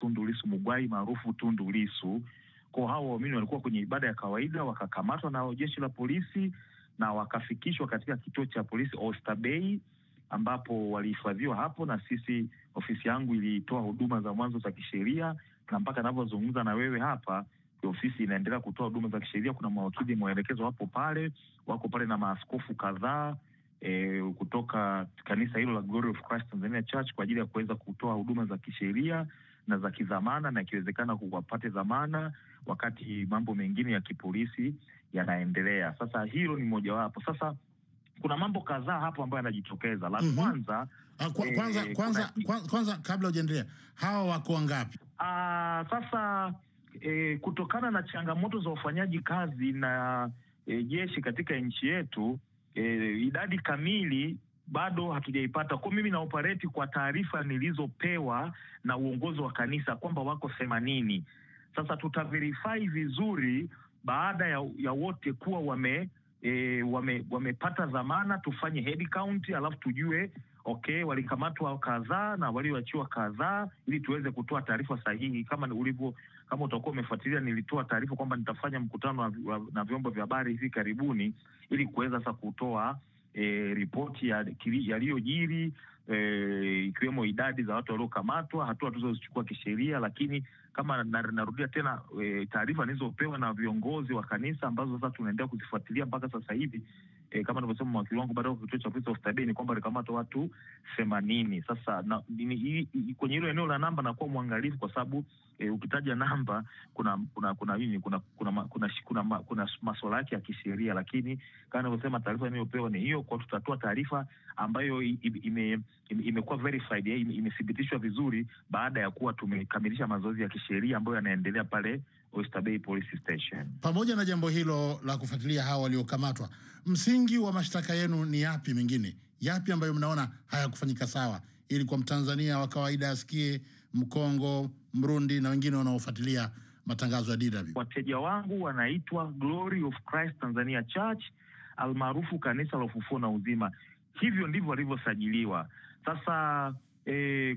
Tundu Lissu Mugwai maarufu Tundu Lissu. Kwa hao waumini walikuwa kwenye ibada ya kawaida, wakakamatwa na jeshi la polisi na wakafikishwa katika kituo cha polisi Oysterbay, ambapo walihifadhiwa hapo, na sisi ofisi yangu ilitoa huduma za mwanzo za kisheria, na mpaka ninapozungumza na wewe hapa ofisi inaendelea kutoa huduma za kisheria. Kuna mawakili mwelekezo wako pale na maaskofu kadhaa kutoka kanisa hilo la Glory of Christ Tanzania Church kwa ajili ya kuweza kutoa huduma za kisheria na za kidhamana, na ikiwezekana kuwapate dhamana wakati mambo mengine ya kipolisi yanaendelea. Sasa hilo ni mojawapo. Sasa kuna mambo kadhaa hapo ambayo yanajitokeza. La kwanza kabla hujaendelea, hawa wako wangapi? Sasa kutokana na changamoto za ufanyaji kazi na jeshi katika nchi yetu, idadi kamili bado hatujaipata. Kwa mimi na operate kwa taarifa nilizopewa na uongozi wa kanisa kwamba wako 80. Sasa tutaverify vizuri baada ya wote kuwa wamepata dhamana, tufanye head count, alafu tujue walikamatwa kadhaa na walioachiwa kadhaa, ili tuweze kutoa taarifa sahihi. Kama utakuwa umefuatilia, nilitoa taarifa kwamba nitafanya mkutano na vyombo vya habari hivi karibuni ili kuweza sasa kutoa ripoti yaliyojiri, ikiwemo idadi za watu waliokamatwa, hatua tulizochukua kisheria. Lakini kama narudia tena, taarifa nilizopewa na viongozi wa kanisa ambazo sasa tunaendelea kuzifuatilia mpaka sasa hivi, kama nilivyosema mwakili wangu baada ya kituo cha polisi Oysterbay, ni kwamba walikamatwa watu 80. Sasa kwenye hilo eneo la namba na kuwa mwangalifu, kwa sababu ukitaja namba kuna masuala yake ya kisheria. Lakini kama nilivyosema, taarifa niliyopewa ni hiyo, kwa tutatoa taarifa ambayo imekuwa verified, imethibitishwa vizuri baada ya kuwa tumekamilisha mazoezi ya kisheria ambayo yanaendelea pale Oysterbay Police Station. Pamoja na jambo hilo la kufuatilia hawa waliokamatwa, msingi wa mashtaka yenu ni yapi? Mengine yapi ambayo mnaona hayakufanyika sawa, ili kwa Mtanzania wa kawaida asikie, Mkongo, Mrundi na wengine wanaofuatilia matangazo ya DW? Wateja wangu wanaitwa Glory of Christ Tanzania Church, almaarufu kanisa la ufufuo na uzima. Hivyo ndivyo walivyosajiliwa. Sasa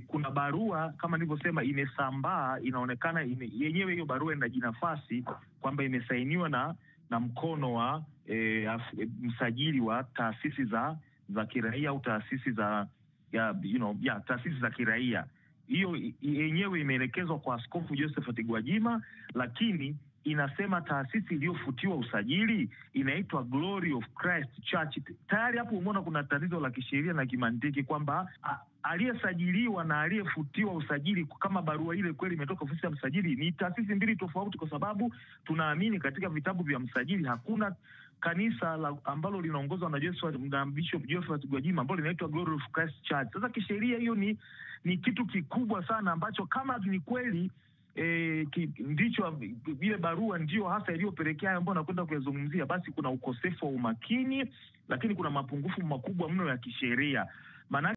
kuna barua kama nilivyosema imesambaa, inaonekana yenyewe hiyo barua ina jinafasi kwamba imesainiwa na mkono wa msajili wa taasisi za kiraia au taasisi taasisi za kiraia. Hiyo yenyewe imeelekezwa kwa Askofu Josephat Gwajima, lakini inasema taasisi iliyofutiwa usajili inaitwa Glory of Christ Church. Tayari hapo umeona kuna tatizo la kisheria na kimantiki kwamba aliyesajiliwa na aliyefutiwa usajili, kama barua ile kweli imetoka ofisi ya msajili, ni taasisi mbili tofauti, kwa sababu tunaamini katika vitabu vya msajili hakuna kanisa ambalo linaongozwa na Bishop Josephat Gwajima ambalo linaitwa Glory of Christ Church. Sasa kisheria hiyo ni kitu kikubwa sana ambacho kama ni kweli ndicho ile barua ndio hasa iliyopelekea hayo ambayo nakwenda kuyazungumzia, basi kuna ukosefu wa umakini, lakini kuna mapungufu makubwa mno ya kisheria. Maana